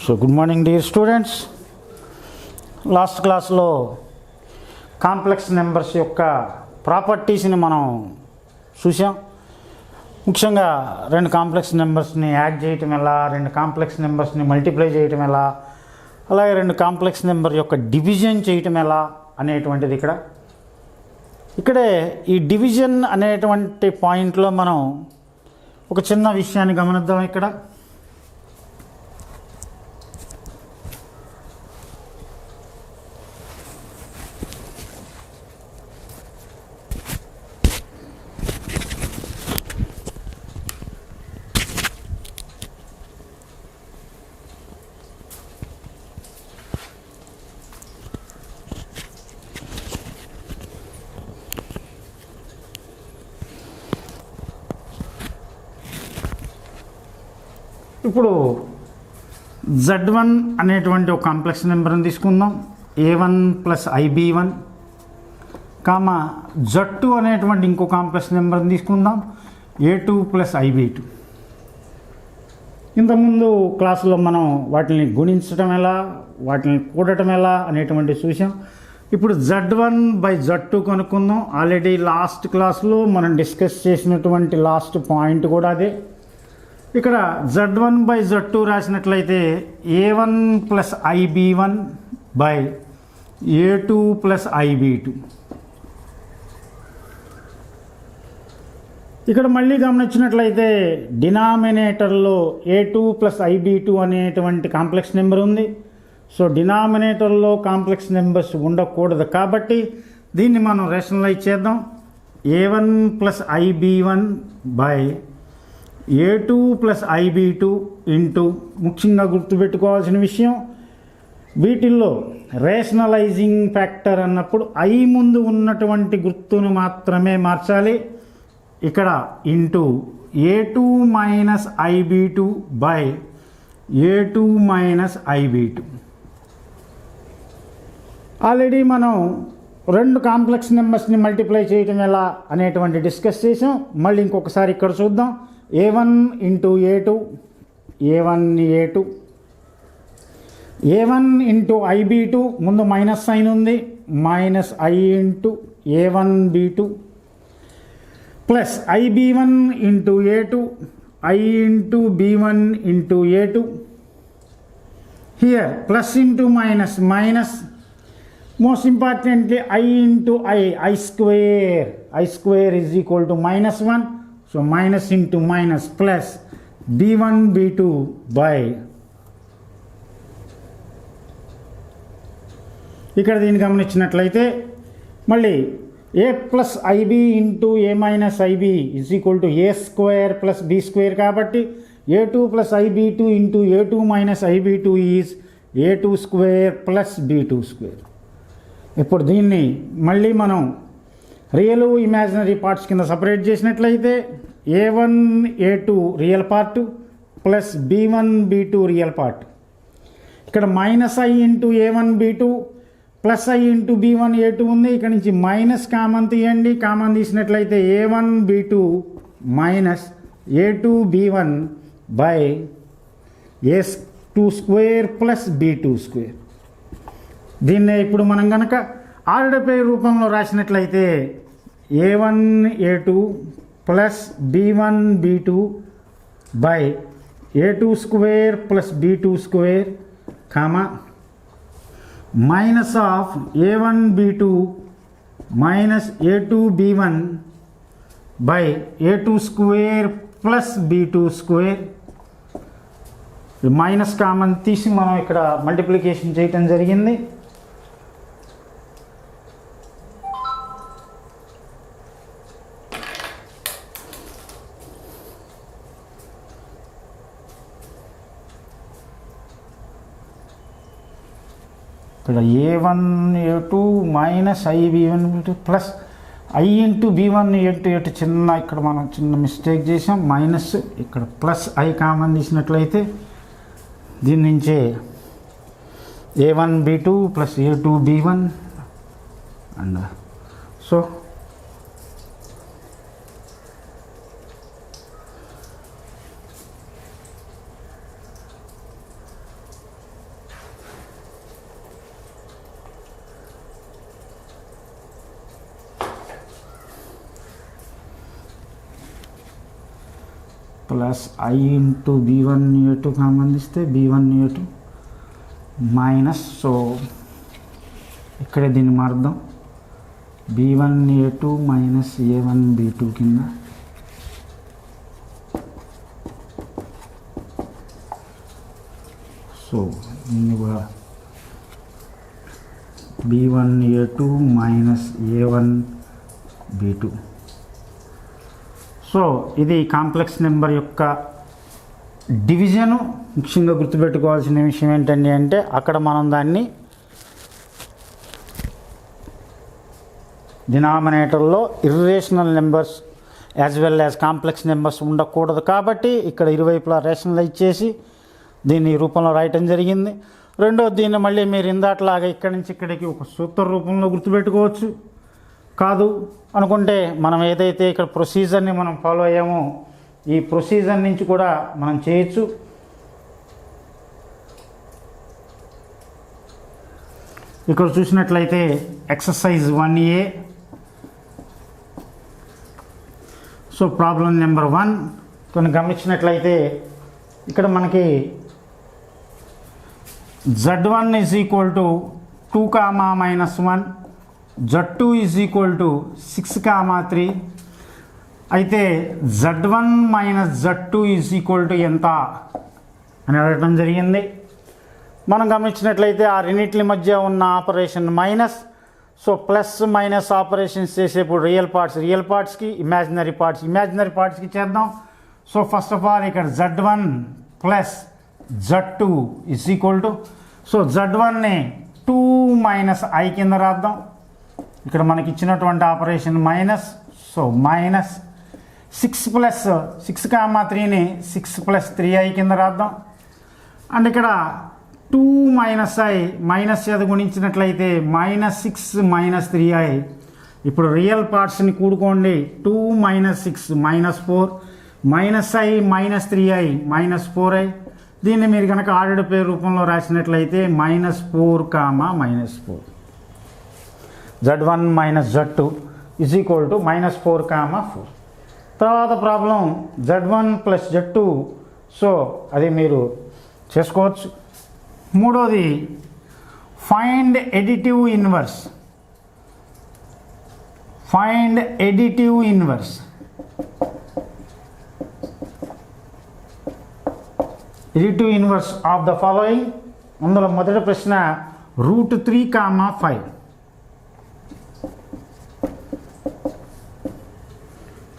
So good morning dear students. Last క్లాస్లో complex numbers యొక్క ప్రాపర్టీస్ని మనం చూసాం. ముఖ్యంగా రెండు కాంప్లెక్స్ నెంబర్స్ని యాడ్ చేయటం ఎలా, రెండు కాంప్లెక్స్ నెంబర్స్ని మల్టిప్లై చేయటం ఎలా, అలాగే రెండు కాంప్లెక్స్ నెంబర్ యొక్క డివిజన్ చేయటం ఎలా అనేటువంటిది ఇక్కడే ఈ డివిజన్ అనేటువంటి పాయింట్లో మనం ఒక చిన్న విషయాన్ని గమనిద్దాం. ఇక్కడ ఇప్పుడు Z1 అనేటువంటి ఒక కాంప్లెక్స్ నెంబర్ని తీసుకుందాం. A1 plus IB1 comma Z2 అనేటువంటి ఇంకో కాంప్లెక్స్ నెంబర్ని తీసుకుందాం. A2 plus IB2. ఇంతకుముందు క్లాసులో మనం వాటిని గుణించడం ఎలా, వాటిని కూడటం ఎలా అనేటువంటి చూసాం. ఇప్పుడు Z1 బై Z2 కనుక్కుందాం. ఆల్రెడీ లాస్ట్ క్లాస్లో మనం డిస్కస్ చేసినటువంటి లాస్ట్ పాయింట్ కూడా అదే. ఇక్కడ Z1 by Z2 రాసినట్లయితే A1 plus IB1 by A2 plus IB2. ఇక్కడ మళ్ళీ గమనించినట్లయితే డినామినేటర్లో A2 ప్లస్ IB2 అనేటువంటి కాంప్లెక్స్ నెంబర్ ఉంది. సో డినామినేటర్లో కాంప్లెక్స్ నెంబర్స్ ఉండకూడదు కాబట్టి దీన్ని మనం రేషనలైజ్ చేద్దాం. A1 plus IB1 by A2 plus IB2 into, ముఖ్యంగా గుర్తుపెట్టుకోవాల్సిన విషయం, వీటిల్లో రేషనలైజింగ్ ఫ్యాక్టర్ అన్నప్పుడు I ముందు ఉన్నటువంటి గుర్తును మాత్రమే మార్చాలి. ఇక్కడ into A2 minus IB2 by A2 minus IB2. Already మనం రెండు కాంప్లెక్స్ నెంబర్స్ని మల్టిప్లై చేయటం ఎలా అనేటువంటి డిస్కస్ చేసాం. మళ్ళీ ఇంకొకసారి ఇక్కడ చూద్దాం. A1 into A2, A1 A2, A1 into IB2, ముందు మైనస్ సైన్ ఉంది, minus I into A1 B2 plus IB1 into A2, I into B1 into A2. Here plus into minus minus, most importantly I into I square is equal to -1. So minus into minus plus B1 B2 by, ఇక్కడ దీన్ని గమనించినట్లయితే మళ్ళీ A plus IB into A minus IB is equal to A square plus B square కాబట్టి A2 plus IB2 into A2 minus IB2 is A2 square plus B2 square. ఇప్పుడు దీన్ని మళ్ళీ మనం real imaginary parts కింద separate చేసినట్లయితే A1 A2 real part plus B1 B2 real part. ఇక్కడ minus I into A1 B2 plus I into B1 A2 ఉంది. ఇక్కడ నుంచి మైనస్ కామన్ తీయండి. కామన్ తీసినట్లయితే A1 B2 minus A2 B1 by A2 square plus B2 square. దీన్నే ఇప్పుడు మనం కనుక ఆర్డర్ రూపంలో రాసినట్లయితే A1 A2 plus B1 B2 by A2 square plus B2 square comma minus of A1 B2 minus A2 B1 by A2 square plus B2 square. Minus common తీసి మనం ఇక్కడ multiplication చేయటం జరిగింది. ఇక్కడ A1 A2 minus IB1 B2 plus I into B1 A2 చిన్న ఇక్కడ మనం చిన్న మిస్టేక్ చేసాం. మైనస్ ఇక్కడ ప్లస్ I కామన్ తీసినట్లయితే దీని నుంచే A1 B2 plus A2 B1 and so plus I into B1A2 common తీస్తే B1A2 మైనస్, సో ఇక్కడే దీన్ని మార్దాం, B1A2 మైనస్ A1B2 కింద. సో దీన్ని కూడా B1A2 మైనస్ A1B2. సో ఇది కాంప్లెక్స్ నెంబర్ యొక్క డివిజను. ముఖ్యంగా గుర్తుపెట్టుకోవాల్సిన విషయం ఏంటండి అంటే అక్కడ మనం దాన్ని డినామినేటర్లో irrational numbers as well as complex numbers ఉండకూడదు కాబట్టి ఇక్కడ ఇరువైపులా రేషనలైజ్ చేసి దీన్ని ఈ రూపంలో రాయటం జరిగింది. రెండోది, దీన్ని మళ్ళీ మీరు ఇందాట్లాగా ఇక్కడి నుంచి ఇక్కడికి ఒక సూత్ర రూపంలో గుర్తుపెట్టుకోవచ్చు. కాదు అనుకుంటే మనం ఏదైతే ఇక్కడ ప్రొసీజర్ని మనం ఫాలో అయ్యామో ఈ ప్రొసీజర్ నుంచి కూడా మనం చేయొచ్చు. ఇక్కడ చూసినట్లయితే exercise 1A. So problem number 1 కొన్ని గమనించినట్లయితే ఇక్కడ మనకి Z1 is equal to 2, -1, Z2 is equal to 6, 3. అయితే Z1 minus Z2 is equal to ఎంత అని అడగడం జరిగింది. మనం గమనించినట్లయితే ఆ రెండింటి మధ్య ఉన్న operation minus, so plus minus operations చేసేప్పుడు రియల్ పార్ట్స్కి ఇమాజినరీ పార్ట్స్కి చేద్దాం. సో ఫస్ట్ ఆఫ్ ఆల్ ఇక్కడ Z1 plus Z2 is equal to, so Z1ని 2 మైనస్ ఐ కింద రాద్దాం. ఇక్కడ మనకి ఇచ్చినటువంటి operation minus, so minus 6 plus 6, 3ని 6 ప్లస్ 3i కింద రాద్దాం. అండ్ ఇక్కడ 2 మైనస్ ఐ మైనస్ చేత గుణించినట్లయితే -6 మైనస్ 3i. ఇప్పుడు రియల్ పార్ట్స్ని కూడుకోండి. 2 minus 6 -4, -i minus 3i -4i. దీన్ని మీరు కనుక ఆర్డర్డ్ పేరు రూపంలో రాసినట్లయితే -4, -4. Z1 minus Z2 is equal to -4, 4. తర్వాత problem Z1 plus Z2, so అది మీరు చేసుకోవచ్చు. మూడోది find additive inverse. Additive inverse of the following. అందులో మొదటి ప్రశ్న √3, 5.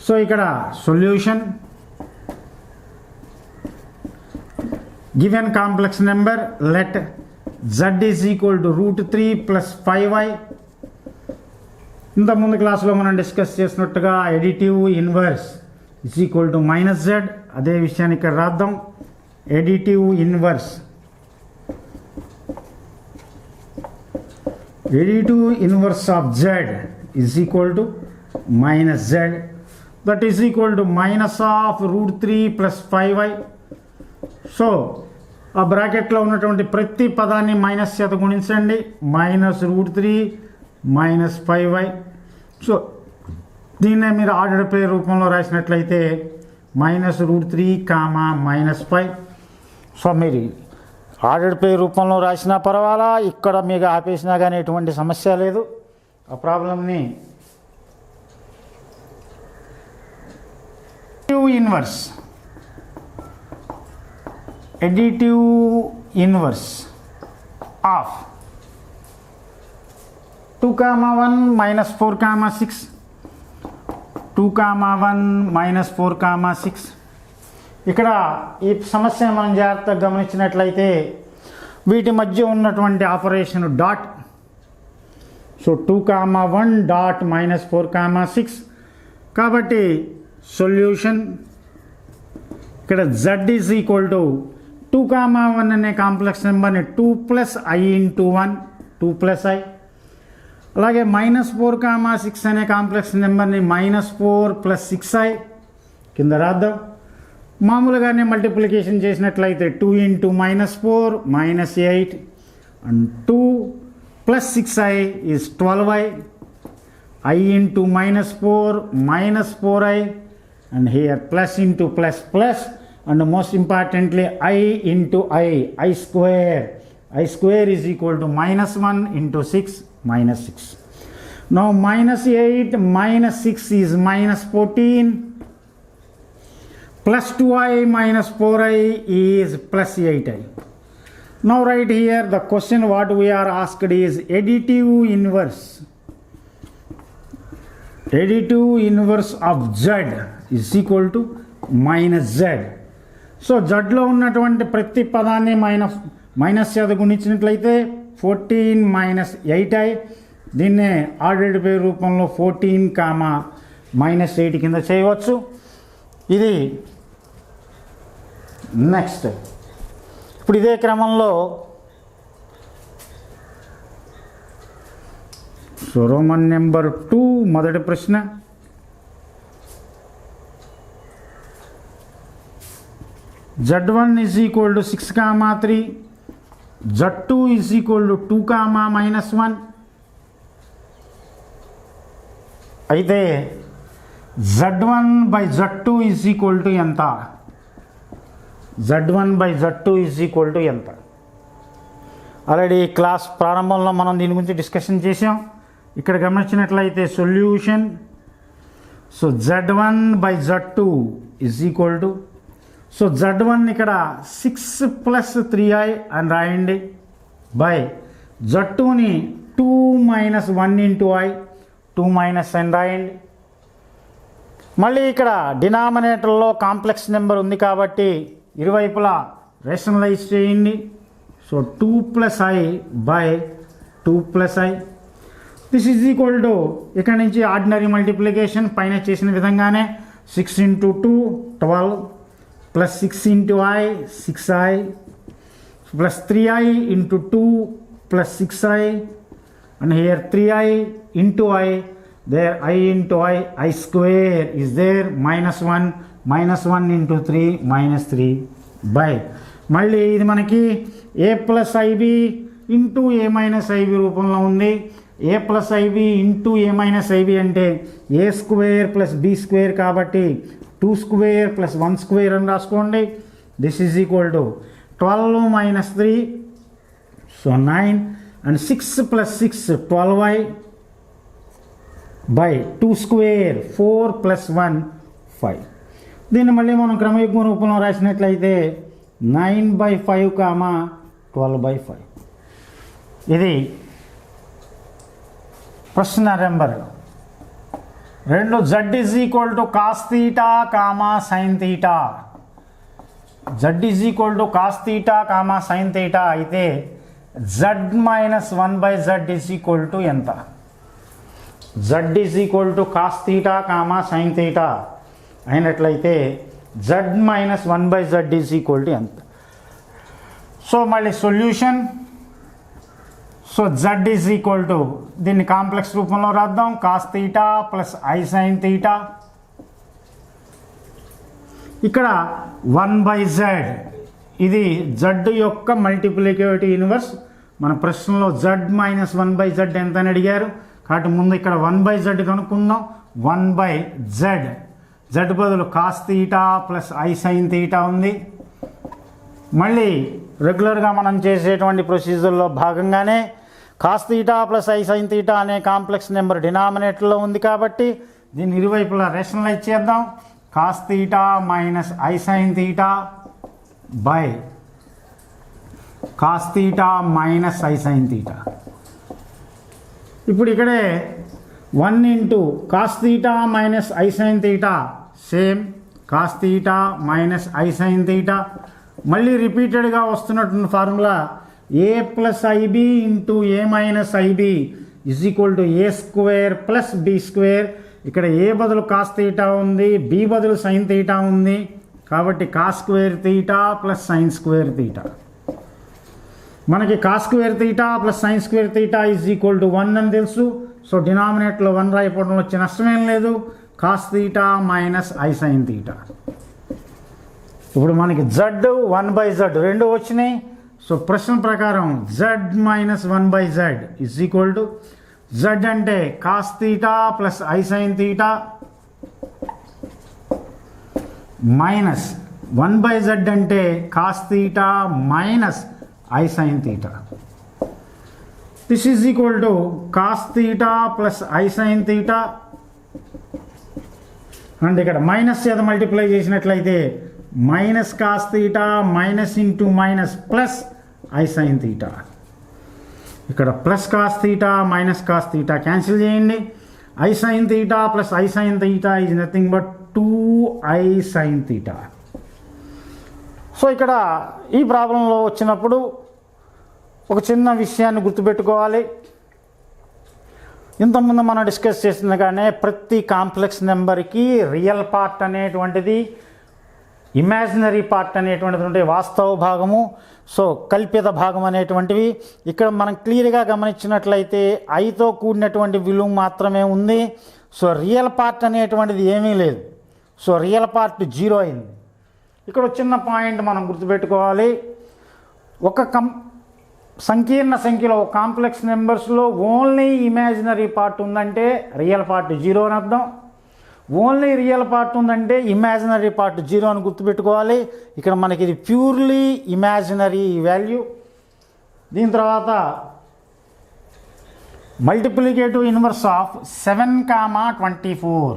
సో ఇక్కడ solution given complex number let z is equal to √3 plus 5i. ఇంతకుముందు క్లాస్లో మనం డిస్కస్ చేసినట్టుగా additive inverse is equal to -z. అదే విషయాన్ని ఇక్కడ రాద్దాం. Additive inverse of z is equal to -z. That is equal to minus of √3 plus 5i. So ఆ బ్రాకెట్లో ఉన్నటువంటి ప్రతి పదాన్ని మైనస్ చేత గుణించండి. -√3 మైనస్ 5i. సో దీన్నే మీరు ఆర్డర్ పేరు రూపంలో రాసినట్లయితే -√3, -5. సో మీరు ఆర్డర్ పేరు రూపంలో రాసినా పర్వాలా, ఇక్కడ మీకు ఆపేసినా కానీ ఎటువంటి సమస్య లేదు. ఆ ప్రాబ్లంని ఎడిటివ్ ఇన్వర్స్ ఆఫ్ 2, 1 -4, 6. 2, 1 -4, 6. ఇక్కడ ఈ సమస్యను మనం జాగ్రత్తగా గమనించినట్లయితే వీటి మధ్య ఉన్నటువంటి ఆపరేషన్ డాట్. So 2, 1 dot -4, 6. కాబట్టి సొల్యూషన్ ఇక్కడ z ఈజ్ ఈక్వల్ టు 2, 1 అనే కాంప్లెక్స్ నెంబర్ని 2 plus i into 1, 2 plus i. అలాగే -4, 6 అనే కాంప్లెక్స్ నెంబర్ని -4 ప్లస్ 6i కింద రాద్దాం. మామూలుగానే మల్టిప్లికేషన్ చేసినట్లయితే 2 into -4 -8 and 2 plus 6i is 12i. i into -4 -4i and here plus into plus plus, and most importantly I into I square. I square is equal to minus 1 into 6 minus 6. Now minus 8 minus 6 is minus 14, plus 2i minus 4i is plus 8i. Now right here the question what we are asked is additive inverse. Additive inverse of z is equal to minus z. So జడ్లో ఉన్నటువంటి ప్రతి పదాన్ని minus చేత గుణించినట్లయితే 14 minus 8i, దీన్నే ordered pair రూపంలో 14 minus 8 కింద చేయవచ్చు. ఇది నెక్స్ట్. ఇప్పుడు ఇదే క్రమంలో సో రోమన్ నెంబర్ 2 మొదటి ప్రశ్న. z1 is equal to 6, 3, z2 is equal to 2, minus 1. అయితే z1 by z2 is equal to ఎంత? z1 by z2 is equal to ఎంత? ఆల్రెడీ క్లాస్ ప్రారంభంలో మనం దీని గురించి డిస్కషన్ చేసాం. ఇక్కడ గమనించినట్లయితే solution. So z1 by z2 is equal to, so z1 ఇక్కడ 6 plus 3i అని రాయండి, by z2ని 2 minus 1 into i, 2 minus అని రాయండి. మళ్ళీ ఇక్కడ డినామినేటర్లో కాంప్లెక్స్ నెంబర్ ఉంది కాబట్టి ఇరువైపులా రేషనలైజ్ చేయండి. So 2 plus i by 2 plus i. This is equal to, ఇక్కడ నుంచి ఆర్డినరీ మల్టిప్లికేషన్ పైన చేసిన విధంగానే 6 into 2 12, plus 6 into I 6i, plus 3i into 2 plus 6i, and here 3i into I, there I into I square is there, minus 1 into 3 minus 3 by, మళ్ళీ ఇది మనకి a plus ib into a minus ib రూపంలో ఉంది. a plus ib into a minus ib అంటే a square plus b square కాబట్టి 2 square plus 1 square అని రాసుకోండి. This is equal to 12 minus 3, so 9, and 6 plus 6 12i by 2 square 4 plus 1 5. దీన్ని మళ్ళీ మనం క్రమయుగ్మ రూపంలో రాసినట్లయితే 9/5, 12/5. ఇది ప్రశ్న number 2. z is equal to cos theta, sine theta. z is equal to cos theta, sine theta అయితే z minus 1/z is equal to ఎంత? z is equal to cos theta, sine theta అయినట్లయితే z minus 1/z is equal to ఎంత? So మళ్ళీ solution. So z is equal to, దీన్ని complex రూపంలో రాద్దాం, cos theta plus i sine theta. ఇక్కడ 1/z, ఇది z యొక్క మల్టిప్లికేటివ్ ఇన్వర్స్. మన ప్రశ్నలో z minus 1/z ఎంత అని అడిగారు కాబట్టి ముందు ఇక్కడ 1/z కనుక్కుందాం. 1/z, z బదులు cos theta plus i sine theta ఉంది. మళ్ళీ రెగ్యులర్గా మనం చేసేటువంటి ప్రొసీజర్లో భాగంగానే cos theta plus i sine theta అనే కాంప్లెక్స్ నెంబర్ డినామినేటర్లో ఉంది కాబట్టి దీన్ని ఇరువైపులా రేషనలైజ్ చేద్దాం. Cos theta minus i sine theta by cos theta minus i sine theta. ఇప్పుడు ఇక్కడే 1 into cos theta minus i sine theta, same cos theta minus i sine theta. మళ్ళీ రిపీటెడ్గా వస్తున్నటువంటి formula A plus ib into a minus ib is equal to a square plus b square. ఇక్కడ a బదులు cos theta ఉంది, b బదులు sine theta ఉంది కాబట్టి cos square theta plus sine square theta. మనకి cos square theta plus sine square theta is equal to 1 అని తెలుసు. So డినామినేటర్లో 1 రాయిపోవడంలో వచ్చే నష్టమేం లేదు. Cos theta minus i sine theta. ఇప్పుడు మనకి z 1/z రెండు వచ్చినాయి. సో ప్రశ్న ప్రకారం z minus 1/z is equal to, z అంటే cos theta plus i sine theta minus 1/z అంటే cos theta minus i sine theta. This is equal to cos theta plus i sine theta. And ఇక్కడ minus చేత multiply చేసినట్లయితే minus cos theta minus into minus plus i sine theta. ఇక్కడ plus cos theta minus cos theta cancel చేయండి. I sine theta plus i sine theta is nothing but 2i sine theta. So ఇక్కడ ఈ ప్రాబ్లంలో వచ్చినప్పుడు ఒక చిన్న విషయాన్ని గుర్తుపెట్టుకోవాలి. ఇంతకుముందు మనం డిస్కస్ చేసినగానే ప్రతి కాంప్లెక్స్ నెంబర్కి రియల్ పార్ట్ అనేటువంటిది, ఇమాజినరీ పార్ట్ అనేటువంటిది వాస్తవ భాగము, సో కల్పిత భాగం అనేటువంటివి ఇక్కడ మనం క్లియర్గా గమనించినట్లయితే ఐతో కూడినటువంటి విలువ మాత్రమే ఉంది. సో రియల్ పార్ట్ అనేటువంటిది ఏమీ లేదు. సో రియల్ పార్ట్ 0 అయింది. ఇక్కడ చిన్న పాయింట్ మనం గుర్తుపెట్టుకోవాలి. ఒక సంకీర్ణ సంఖ్యలో కాంప్లెక్స్ నెంబర్స్లో ఓన్లీ ఇమాజినరీ పార్ట్ ఉందంటే రియల్ పార్ట్ 0 అని అర్థం. ఓన్లీ రియల్ పార్ట్ ఉందంటే ఇమాజినరీ పార్ట్ 0 అని గుర్తుపెట్టుకోవాలి. ఇక్కడ మనకి ఇది ప్యూర్లీ ఇమాజినరీ వాల్యూ. దీని తర్వాత multiplicative inverse of 7,24.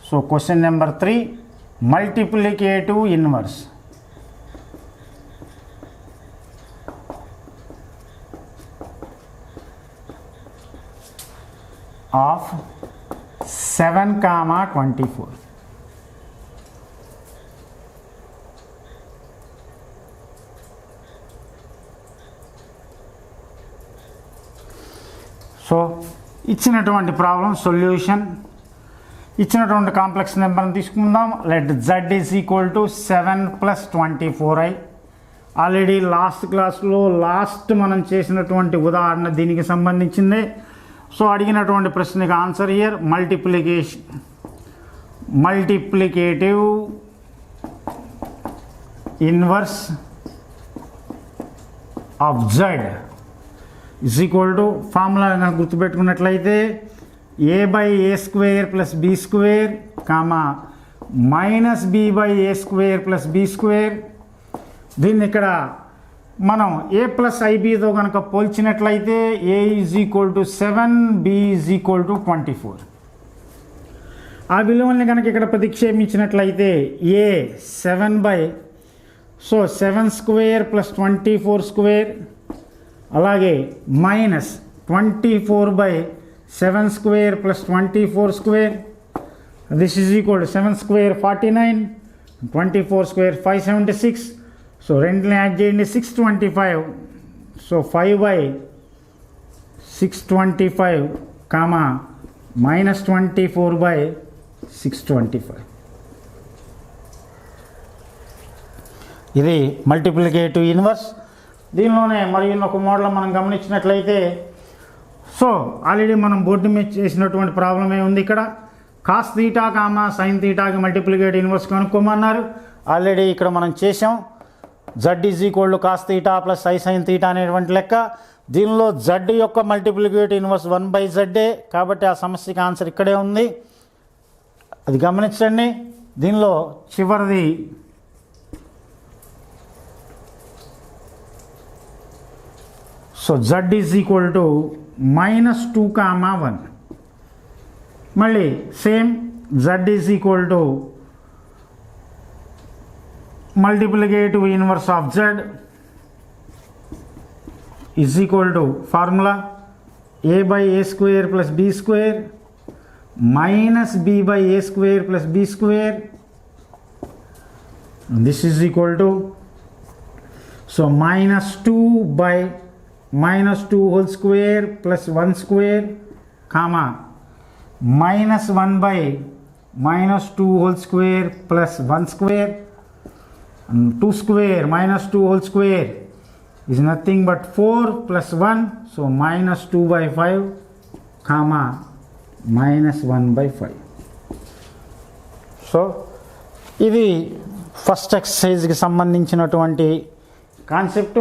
So question number 3, multiplicative inverse of 7,24. So ఇచ్చినటువంటి ప్రాబ్లం సొల్యూషన్, ఇచ్చినటువంటి కాంప్లెక్స్ నెంబర్ని తీసుకుందాం. Let z is equal to 7 + 24i. Already last క్లాస్లో మనం చేసినటువంటి ఉదాహరణ దీనికి సంబంధించింది. సో అడిగినటువంటి ప్రశ్నకి answer here multiplicative inverse of z is equal to formula గుర్తుపెట్టుకున్నట్లయితే a/a² + b² minus b/a² + b². దీన్ని ఇక్కడ మనం a + ib కనుక పోల్చినట్లయితే a is equal to 7, b is equal to 24. ఆ విలువల్ని కనుక ఇక్కడ ప్రతిక్షేపించినట్లయితే a 7/7² + 24² అలాగే minus 24/7² + 24². This is equal to 7² 49, 24² 576. So రెండుని యాడ్ చేయండి 625. సో 5/625 -24/625. ఇది మల్టిప్లికేటివ్ ఇన్వర్స్. దీనిలోనే మరి ఒక మోడల్ మనం గమనించినట్లయితే, సో ఆల్రెడీ మనం బోర్డు మీద చేసినటువంటి ప్రాబ్లమే ఉంది. ఇక్కడ కాస్ తీటా సైన్ తీటాకి మల్టిప్లికేటివ్ ఇన్వర్స్ కనుక్కోమన్నారు. ఆల్రెడీ ఇక్కడ మనం చేసాం. z is equal to cos theta plus i sine theta అనేటువంటి లెక్క. దీనిలో z యొక్క మల్టిప్లికేటివ్ ఇన్వర్స్ 1/z కాబట్టి ఆ సమస్యకి ఆన్సర్ ఇక్కడే ఉంది, అది గమనించండి. దీనిలో చివరిది so z is equal to -2,1. మళ్ళీ same z is equal to multiplicative inverse of z is equal to formula a/a² + b² minus b/a² + b². This is equal to so -2 whole square plus 1 square -1/-2 whole square plus 1 square. And 2 square minus 2 whole square is nothing but 4 plus 1. So -2/5 -1/5. So ఇది first ఎక్సర్సైజ్కి సంబంధించినటువంటి concept.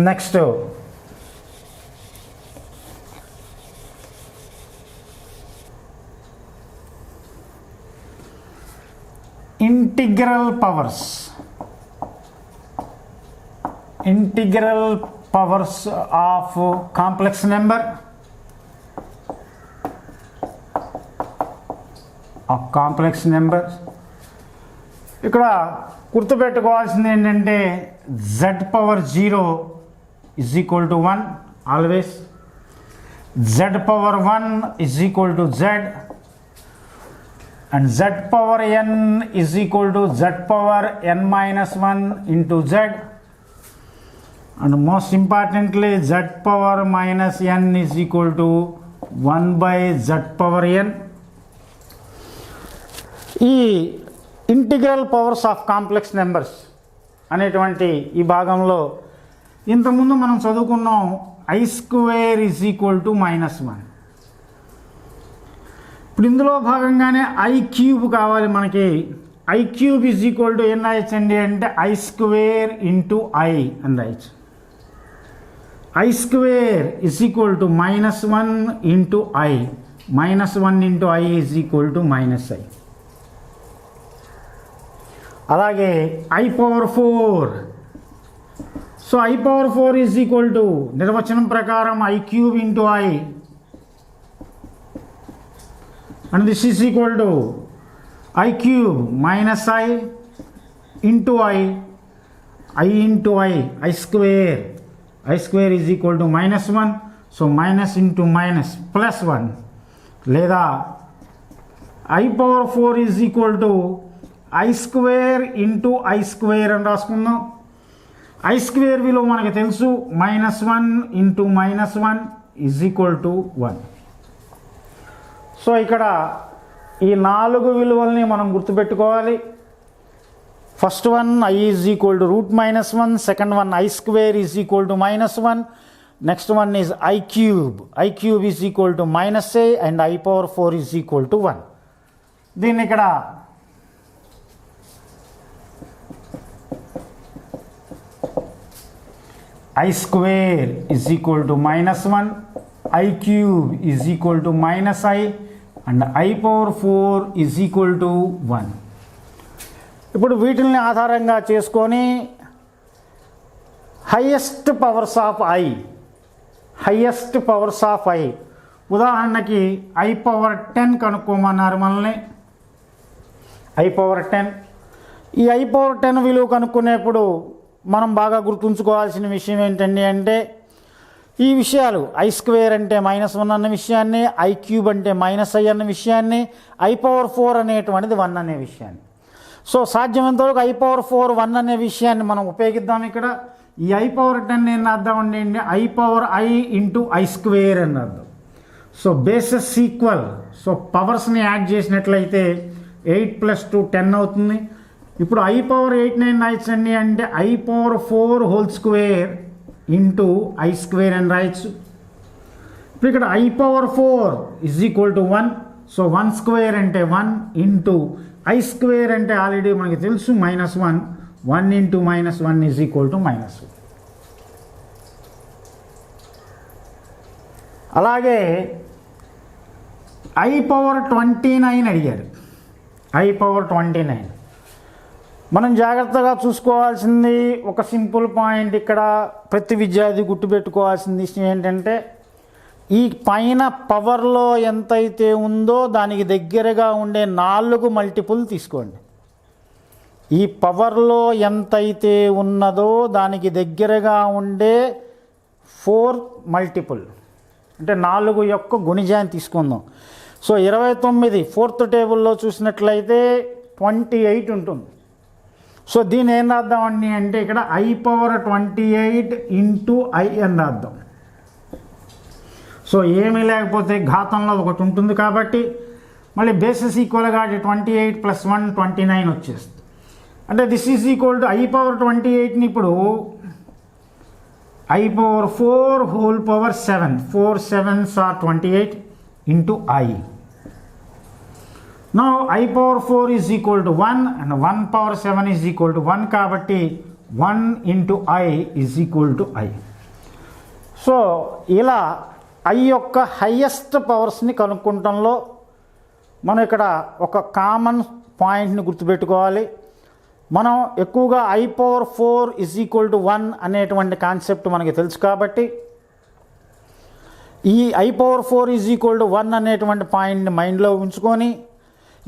Next integral powers of complex number ఇక్కడ గుర్తుపెట్టుకోవాల్సింది ఏంటంటే z power 0 is equal to 1 always, z power 1 is equal to z, and z power n is equal to z power n minus 1 into z, and most importantly z power minus n is equal to 1 by z power n. ఈ integral powers of complex numbers అనేటువంటి ఈ భాగంలో ఇంతకుముందు మనం చదువుకున్నాం i² is equal to -1. ఇప్పుడు ఇందులో భాగంగానే i³ కావాలి మనకి. i³ ఈజ్ ఈక్వల్ టు ఏం రాయచ్చండి అంటే i² ఇంటూ i అని రాయచ్చు. i² is equal to -1 into i, -1 into i is equal to -i. అలాగే i power 4, so i power 4 is equal to నిర్వచనం ప్రకారం i³ into i, and this is equal to i³ minus i into i, i into i, i² is equal to -1, so minus into minus plus 1, లేదా i power 4 is equal to i² into i² అని రాసుకుందాం. i² విలువ మనకు తెలుసు, -1 into -1 is equal to 1. So ఇక్కడ ఈ 4 విలువల్ని మనం గుర్తుపెట్టుకోవాలి. First one i is equal to √-1, second one i² is equal to -1, next one is i³ is equal to -a and i power 4 is equal to 1. దీన్ని ఇక్కడ i² is equal to -1, i³ is equal to -i and i power 4 is equal to 1. ఇప్పుడు వీటిని ఆధారంగా చేసుకొని highest powers of i, ఉదాహరణకి i power 10 కనుక్కోమన్నారు మనల్ని. i power 10, ఈ i power 10 విలువ కనుక్కునేప్పుడు మనం బాగా గుర్తుంచుకోవాల్సిన విషయం ఏంటండి అంటే ఈ విషయాలు i² అంటే -1 అన్న విషయాన్ని, i³ అంటే -i అన్న విషయాన్ని, i పవర్ 4 అనేటువంటిది 1 అనే విషయాన్ని. సో సాధ్యమైనంతవరకు i పవర్ 4 1 అనే విషయాన్ని మనం ఉపయోగిద్దాం. ఇక్కడ ఈ i పవర్ 10 ఏం అర్థం అండి, i power i into i² అని అర్థం. సో బేసెస్ ఈక్వల్, సో పవర్స్ని యాడ్ చేసినట్లయితే 8 + 2 10 అవుతుంది. ఇప్పుడు i పవర్ 8 9 రాయచ్చండి అంటే i power 4 whole square into i² అని రాయచ్చు. ఇప్పుడు ఇక్కడ i power 4 is equal to 1, so 1² అంటే 1 ఇంటూ i² అంటే ఆల్రెడీ మనకి తెలుసు -1, 1 ఇంటూ -1 ఈజ్ ఈక్వల్ టు -1. అలాగే i పవర్ 29 అడిగారు. i పవర్ 29 మనం జాగ్రత్తగా చూసుకోవాల్సింది ఒక సింపుల్ పాయింట్. ఇక్కడ ప్రతి విద్యార్థి గుర్తుపెట్టుకోవాల్సిన విషయం ఏంటంటే ఈ పైన పవర్లో ఎంతైతే ఉందో దానికి దగ్గరగా ఉండే 4 మల్టిపుల్ తీసుకోండి. ఈ పవర్లో ఎంతైతే ఉన్నదో దానికి దగ్గరగా ఉండే 4 మల్టిపుల్ అంటే 4 యొక్క గుణిజాన్ని తీసుకుందాం. సో 29 4th టేబుల్లో చూసినట్లయితే 28 ఉంటుంది. సో దీన్ని ఏం రాద్దామండి అంటే ఇక్కడ i పవర్ 28 ఇంటూ i అని రాద్దాం. సో ఏమీ లేకపోతే ఘాతంలో ఒకటి ఉంటుంది కాబట్టి మళ్ళీ బేసిస్ ఈక్వల్గా 28 + 1 29 వచ్చేస్తుంది. అంటే this is equal to i power 28ని ఇప్పుడు i power 4 whole power 7, 4 7s are 28 ఇంటూ i. Now i power 4 is equal to 1 and 1 power 7 is equal to 1 కాబట్టి 1 into i is equal to i. So ఇలా i యొక్క highest పవర్స్ని కనుక్కుంటంలో మనం ఇక్కడ ఒక కామన్ పాయింట్ని గుర్తుపెట్టుకోవాలి. మనం ఎక్కువగా I⁴ 1 అనేటువంటి కాన్సెప్ట్ మనకి తెలుసు కాబట్టి ఈ I⁴ 1 అనేటువంటి పాయింట్ని మైండ్లో ఉంచుకొని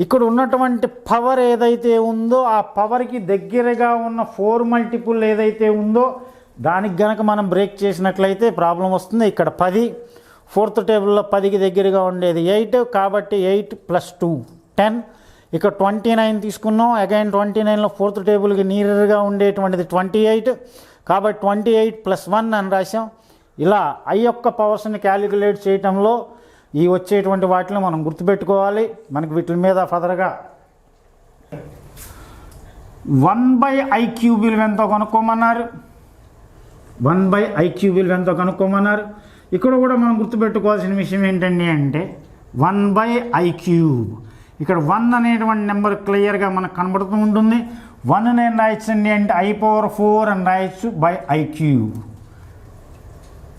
ఇక్కడ ఉన్నటువంటి పవర్ ఏదైతే ఉందో ఆ పవర్కి దగ్గరగా ఉన్న 4 మల్టిపుల్ ఏదైతే ఉందో దానికి గనక మనం బ్రేక్ చేసినట్లయితే ప్రాబ్లం వస్తుంది. ఇక్కడ 10, 4th టేబుల్లో 10కి దగ్గరగా ఉండేది 8 కాబట్టి 8 + 2 10. ఇక్కడ 29 తీసుకున్నాం. అగైన్ 29లో 4th టేబుల్కి నియర్గా ఉండేటువంటిది 28 కాబట్టి 28 + 1 అని రాసాం. ఇలా I యొక్క పవర్స్ని క్యాలిక్యులేట్ చేయటంలో ఈ వచ్చేటువంటి వాటిని మనం గుర్తుపెట్టుకోవాలి. మనకి వీటి మీద ఫర్దర్గా 1/IQ విలువ ఎంతో కనుక్కోమన్నారు. 1/IQ విలువ ఎంతో కనుక్కోమన్నారు. ఇక్కడ కూడా మనం గుర్తుపెట్టుకోవాల్సిన విషయం ఏంటండి అంటే 1/IQ. ఇక్కడ 1 అనేటువంటి నెంబర్ క్లియర్గా మనకు కనబడుతూ ఉంటుంది. 1 నేను రాయొచ్చండి అంటే I⁴ అని రాయొచ్చు /IQ.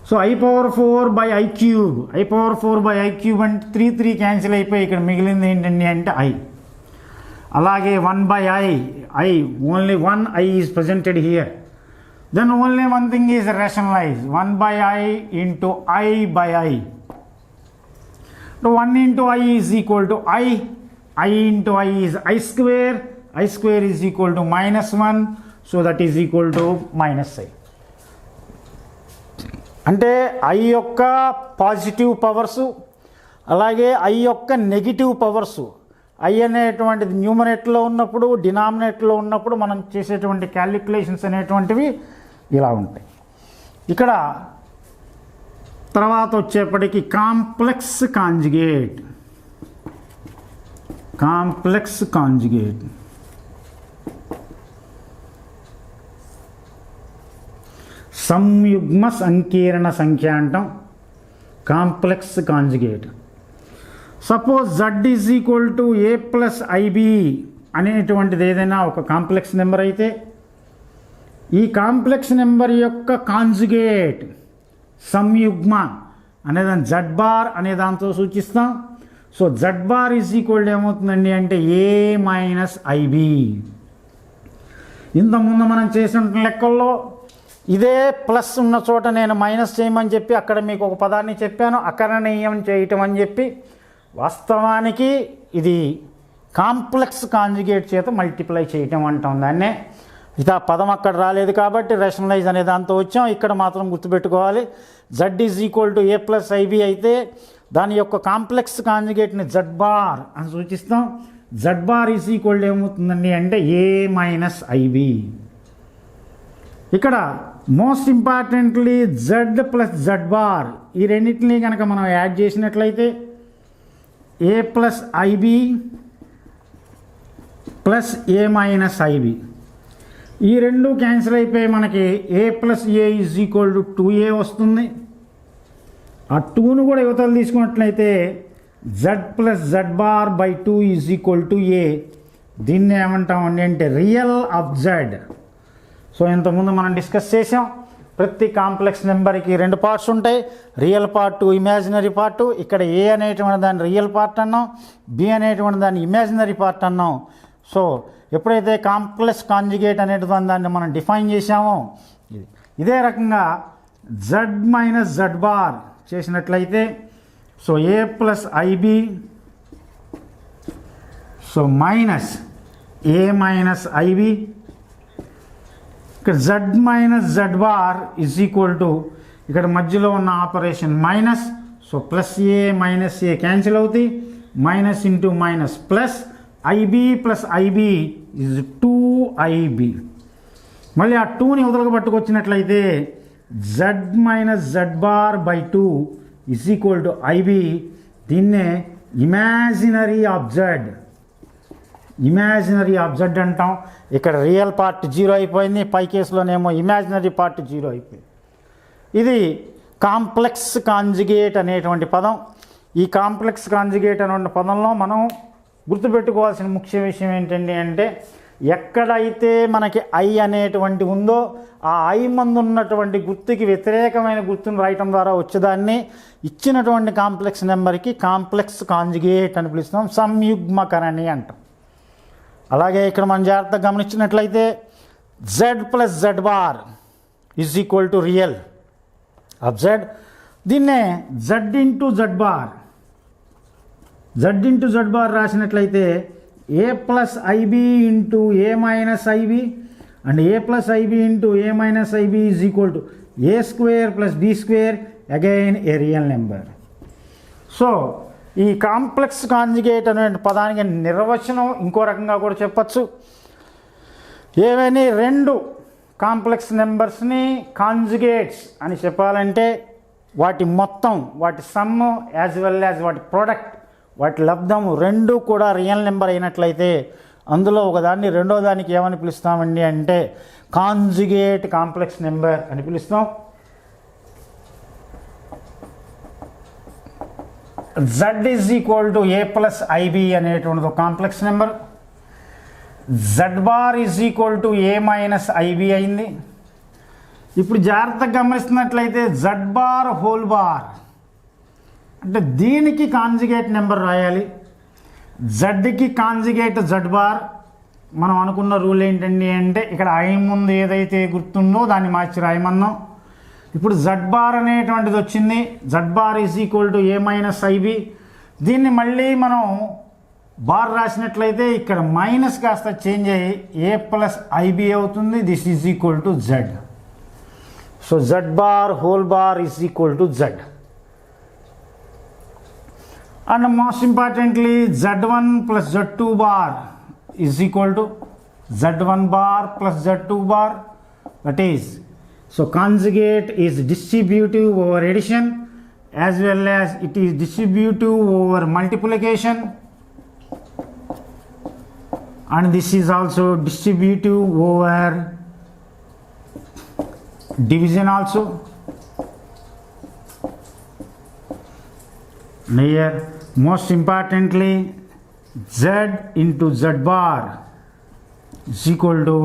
సో I⁴/IQ I⁴/IQ అంటే 3 క్యాన్సిల్ అయిపోయి ఇక్కడ మిగిలింది ఏంటండి అంటే I. అలాగే 1/I only 1 I is presented here. Then only one thing is rationalized. 1/I into I/I. So 1 into I is equal to I. I into I is I square. I square is equal to -1. So that is equal to -I. అంటే I యొక్క positive powers అలాగే I యొక్క negative powers I అనేటువంటిది న్యూమరేటర్లో ఉన్నప్పుడు డినామినేటర్లో ఉన్నప్పుడు మనం చేసేటువంటి క్యాలిక్యులేషన్స్ అనేటువంటివి ఇలా ఉంటాయి. ఇక్కడ తర్వాత వచ్చేప్పటికి కాంప్లెక్స్ కాంజుగేట్. సంయుగ్మ సంకీర్ణ సంఖ్య అంటాం. Complex conjugate. Suppose Z is equal to A + IB అనేటువంటిది ఏదైనా ఒక కాంప్లెక్స్ నెంబర్ అయితే ఈ కాంప్లెక్స్ నెంబర్ యొక్క కాంజుగేట్ సంయుగ్మ అనేదాన్ని Z బార్ అనే దాంతో సూచిస్తాం. So Z bar is equal to ఏమవుతుందండి అంటే A - IB. ఇంతకుముందు మనం చేసిన లెక్కల్లో ఇదే ప్లస్ ఉన్న చోట నేను మైనస్ చేయమని చెప్పి అక్కడ మీకు ఒక పదాన్ని చెప్పాను, అకరణీయం చేయటం అని చెప్పి. వాస్తవానికి ఇది కాంప్లెక్స్ కాంజుగేట్ చేత మల్టిప్లై చేయటం అంటాం దాన్నే. ఇది ఆ పదం అక్కడ రాలేదు కాబట్టి రేషనలైజ్ అనే దాంతో వచ్చాం. ఇక్కడ మాత్రం గుర్తుపెట్టుకోవాలి Z is equal to A + IB అయితే దాని యొక్క కాంప్లెక్స్ కాంజుగేట్ని Z బార్ అని సూచిస్తాం. Z bar is equal to ఏమవుతుందండి అంటే A - IB. ఇక్కడ most importantly Z + Z bar ఈ రెండింటినీ కనుక మనం యాడ్ చేసినట్లయితే A + IB + A - IB ఈ రెండు క్యాన్సిల్ అయిపోయి మనకి A + A is equal to 2A వస్తుంది. ఆ 2ను కూడా యువతలు తీసుకున్నట్లయితే Z + Z bar / 2 is equal to A. దీన్ని ఏమంటామండి అంటే రియల్ ఆఫ్ Z. సో ఇంతకుముందు మనం డిస్కస్ చేసాం ప్రతి కాంప్లెక్స్ నెంబర్కి 2 పార్ట్స్ ఉంటాయి, రియల్ పార్టు ఇమాజినరీ పార్టు. ఇక్కడ A అనేటువంటి దాన్ని రియల్ పార్ట్ అన్నాం, B అనేటువంటి దాన్ని ఇమాజినరీ పార్ట్ అన్నాం. సో ఎప్పుడైతే కాంప్లెక్స్ కాంజుగేట్ అనేటువంటి దాన్ని మనం డిఫైన్ చేసామో ఇదే రకంగా Z - Z బార్ చేసినట్లయితే so A + IB so minus A - IB ఇక్కడ Z - Z bar is equal to ఇక్కడ మధ్యలో ఉన్న operation minus. So +A - A cancel అవుతాయి. Minus into minus plus IB + IB is 2IB. మళ్ళీ ఆ 2ని వదలక పట్టుకొచ్చినట్లయితే Z - Z bar / 2 is equal to IB. దీన్నే ఇమాజినరీ ఆఫ్ Z అంటాం. ఇక్కడ రియల్ పార్ట్ 0 అయిపోయింది, పై కేసులోనేమో ఇమాజినరీ పార్ట్ 0 అయిపోయింది. ఇది కాంప్లెక్స్ కాంజుగేట్ అనేటువంటి పదం. ఈ కాంప్లెక్స్ కాంజుగేట్ అనేటువంటి పదంలో మనం గుర్తుపెట్టుకోవాల్సిన ముఖ్య విషయం ఏంటండి అంటే ఎక్కడైతే మనకి I అనేటువంటి ఉందో ఆ I మందు ఉన్నటువంటి గుర్తుకి వ్యతిరేకమైన గుర్తును రాయటం ద్వారా వచ్చేదాన్ని ఇచ్చినటువంటి కాంప్లెక్స్ నెంబర్కి కాంప్లెక్స్ కాంజుగేట్ అని పిలుస్తాం. సంయుగ్మకరణి అంటాం. అలాగే ఇక్కడ మనం జాగ్రత్తగా గమనించినట్లయితే z plus z bar is equal to real of z. దీన్నే జెడ్ ఇంటూ జెడ్ బార్ రాసినట్లయితే a plus ib into a minus ib and a plus ib into a minus ib is equal to a square plus b square again a real number. So ఈ complex conjugate అనే పదానికి నిర్వచనం ఇంకో రకంగా కూడా చెప్పచ్చు. ఏవైనా రెండు కాంప్లెక్స్ నెంబర్స్ని కాంజుగేట్స్ అని చెప్పాలంటే వాటి మొత్తం, వాటి సమ్ యాజ్ వెల్ యాజ్ వాటి ప్రోడక్ట్, వాటి లబ్ధము రెండు కూడా రియల్ నెంబర్ అయినట్లయితే అందులో ఒకదాన్ని రెండో దానికి ఏమని పిలుస్తామండి అంటే కాంజుగేట్ కాంప్లెక్స్ నెంబర్ అని పిలుస్తాం. Z is equal to A plus I B అనేటువంటిది ఒక complex number. Z bar is equal to A minus I B అయింది. ఇప్పుడు జాగ్రత్తగా గమనిస్తున్నట్లయితే జెడ్ బార్ హోల్ బార్ అంటే దీనికి కాంజుగేట్ నెంబర్ రాయాలి. జెడ్కి కాంజుగేట్ జెడ్ బార్. మనం అనుకున్న రూల్ ఏంటండి అంటే ఇక్కడ ఐ ముందు ఏదైతే గుర్తుందో దాన్ని మార్చి రాయమన్నాం. ఇప్పుడు జెడ్ బార్ అనేటువంటిది వచ్చింది. Z bar is equal to A minus I B. దీన్ని మళ్ళీ మనం బార్ రాసినట్లయితే ఇక్కడ మైనస్ కాస్త చేంజ్ అయ్యి ఏ ప్లస్ ఐబి అవుతుంది. This is equal to Z. So Z bar whole bar is equal to Z. And most importantly, Z1 plus Z2 bar is equal to Z1 bar plus Z2 bar. That is, so conjugate is distributive over addition as well as it is distributive over multiplication, and this is also distributive over division also. Here most importantly Z into Z bar is equal to,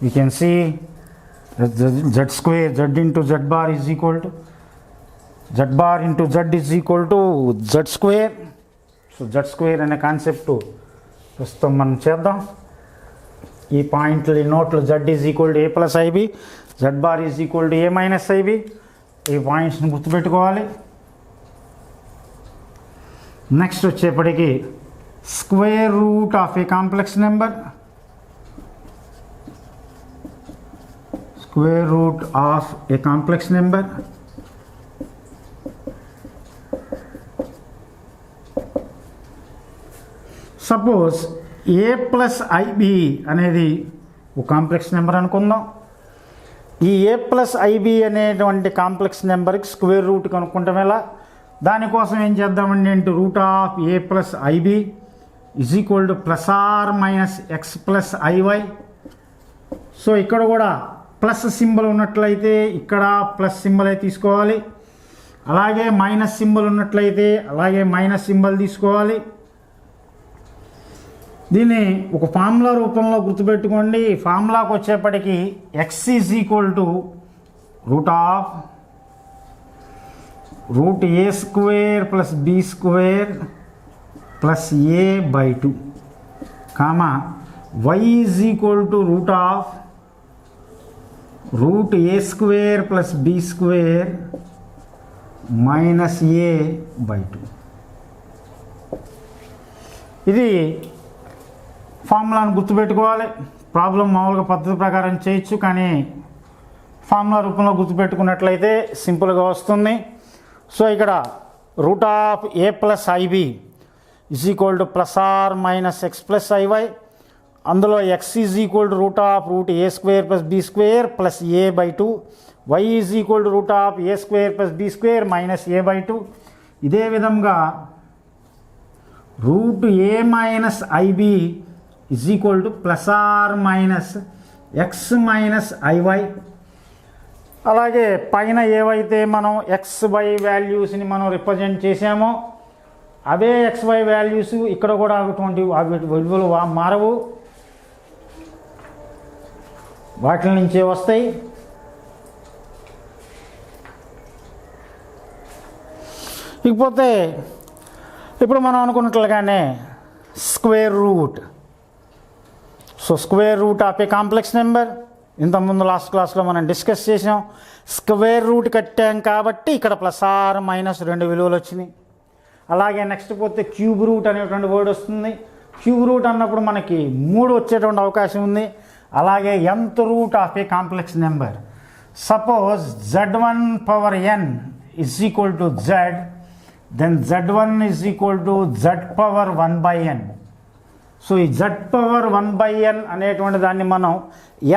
we can see Z square, Z into Z bar is equal to Z bar into Z is equal to Z square. So Z square అనే concept ప్రస్తుతం మనం చేద్దాం. ఈ పాయింట్లు నోట్లు Z is equal to A plus I B, Z bar is equal to A minus I B. ఈ పాయింట్స్ని గుర్తుపెట్టుకోవాలి. నెక్స్ట్ వచ్చేప్పటికి square root of a complex number. Square root of a complex number. Suppose A plus I B అనేది ఒక complex number అనుకుందాం. ఈ A plus I B అనేటువంటి complex నెంబర్కి స్క్వేర్ రూట్ కనుక్కుంటాం. ఎలా? దానికోసం ఏం చేద్దామండి అంటే root of a plus IB is equal to plus or minus X plus I Y. So ఇక్కడ కూడా ప్లస్ సింబల్ ఉన్నట్లయితే ఇక్కడ ప్లస్ సింబల్ అయితే తీసుకోవాలి. అలాగే మైనస్ సింబల్ ఉన్నట్లయితే అలాగే మైనస్ సింబల్ తీసుకోవాలి. దీన్ని ఒక ఫార్ములా రూపంలో గుర్తుపెట్టుకోండి. ఫార్ములాకి వచ్చేప్పటికి X is equal to root of root A square plus B square plus A by 2 comma y is equal to root of root A square plus B square minus A by 2. ఇది ఫార్ములాను గుర్తుపెట్టుకోవాలి. Problem మామూలుగా పద్ధతి ప్రకారం చేయొచ్చు, కానీ formula రూపంలో గుర్తుపెట్టుకున్నట్లయితే సింపుల్గా వస్తుంది. సో ఇక్కడ root of a plus IB is equal to plus or minus X plus iy. అందులో x is equal to root of root a square plus b square plus a by 2. Y is equal to root of a square plus b square minus a by 2. ఇదే విధంగా root a minus ib is equal to plus or minus x minus iy. అలాగే పైన ఏవైతే మనం X why వాల్యూస్ని మనం represent చేసామో అవే X why values ఇక్కడ కూడా అటువంటి విలువలు మారవు, వాటి నుంచే వస్తాయి. ఇకపోతే ఇప్పుడు మనం అనుకున్నట్లుగానే square root so square root of a complex number ఇంతకుముందు లాస్ట్ క్లాస్లో మనం డిస్కస్ చేసాం. స్క్వేర్ రూట్ కట్టాం కాబట్టి ఇక్కడ ప్లస్ ఆర్ మైనస్ 2 విలువలు వచ్చినాయి. అలాగే నెక్స్ట్ పోతే క్యూబ్ రూట్ అనేటువంటి వర్డ్ వస్తుంది. క్యూబ్ రూట్ అన్నప్పుడు మనకి 3 వచ్చేటువంటి అవకాశం ఉంది. అలాగే nth root of a complex number, suppose z1 power n is equal to z, then z1 is equal to z power 1/n. So ఈ z పవర్ 1/n అనేటువంటి దాన్ని మనం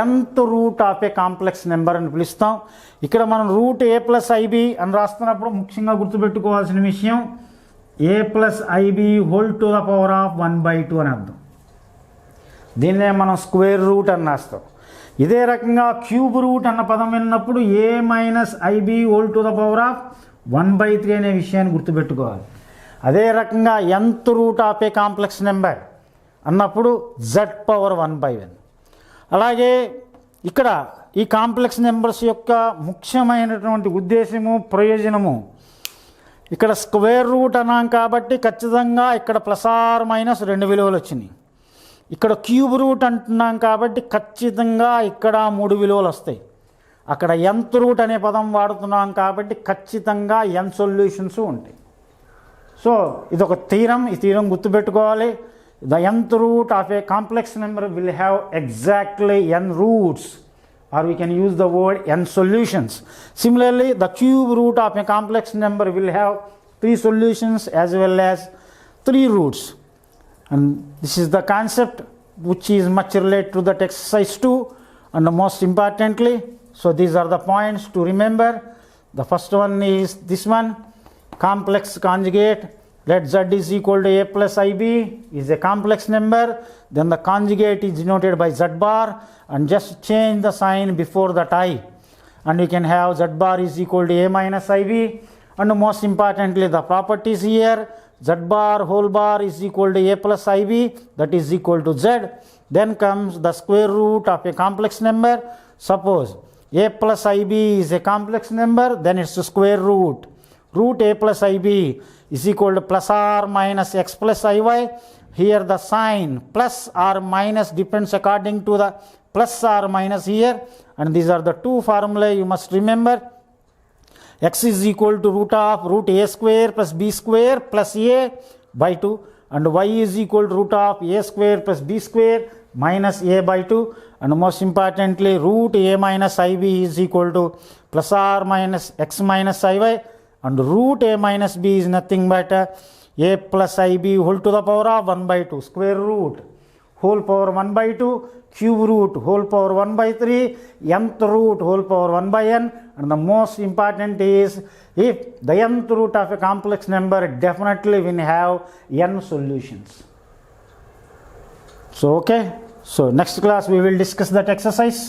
nth root of a complex number అని పిలుస్తాం. ఇక్కడ మనం route a plus IB అని రాస్తున్నప్పుడు ముఖ్యంగా గుర్తుపెట్టుకోవాల్సిన విషయం a plus I B whole to the power of 1/2 అని అర్థం. దీన్నే మనం స్క్వేర్ రూట్ అని రాస్తాం. ఇదే రకంగా క్యూబ్ రూట్ అన్న పదం విన్నప్పుడు a minus I B whole to the power of 1/3 అనే విషయాన్ని గుర్తుపెట్టుకోవాలి. అదే రకంగా nth root of a complex number అన్నప్పుడు z పవర్ 1/n. అలాగే ఇక్కడ ఈ కాంప్లెక్స్ నెంబర్స్ యొక్క ముఖ్యమైనటువంటి ఉద్దేశము, ప్రయోజనము, ఇక్కడ స్క్వేర్ రూట్ అన్నాం కాబట్టి ఖచ్చితంగా ఇక్కడ ప్లస్ ఆర్ మైనస్ 2 విలువలు వచ్చినాయి. ఇక్కడ క్యూబ్ రూట్ అంటున్నాం కాబట్టి ఖచ్చితంగా ఇక్కడ 3 విలువలు వస్తాయి. అక్కడ nth రూట్ అనే పదం వాడుతున్నాం కాబట్టి ఖచ్చితంగా n సొల్యూషన్స్ ఉంటాయి. సో ఇదొక థీరం, ఈ థీరం గుర్తుపెట్టుకోవాలి. The nth root of a complex number will have exactly n roots, or we can use the word n solutions. Similarly, the cube root of a complex number will have 3 solutions as well as 3 roots. And this is the concept which is much related to that exercise 2. And most importantly, so these are the points to remember. The first one is this one, complex conjugate. Let z is equal to a plus ib is a complex number, then the conjugate is denoted by z bar, and just change the sign before that I, and we can have z bar is equal to a minus ib. And most importantly, the properties here, z bar whole bar is equal to a plus ib, that is equal to z. Then comes the square root of a complex number. Suppose a plus ib is a complex number, then its square root, root a plus ib is equal to plus or minus x plus iy. Here the sign plus or minus depends according to the plus or minus here, and these are the 2 formulae you must remember. X is equal to root a square plus b square plus a by 2, and y is equal to root of a square plus b square minus a by 2, and most importantly root a minus ib is equal to plus or minus x minus iy, and root a minus b is nothing but a plus ib whole to the power of 1/2, square root whole power 1/2, cube root whole power 1/3, nth root whole power 1/n. And the most important is, if the nth root of a complex number definitely will have n solutions. So okay, so next class we will discuss that exercise.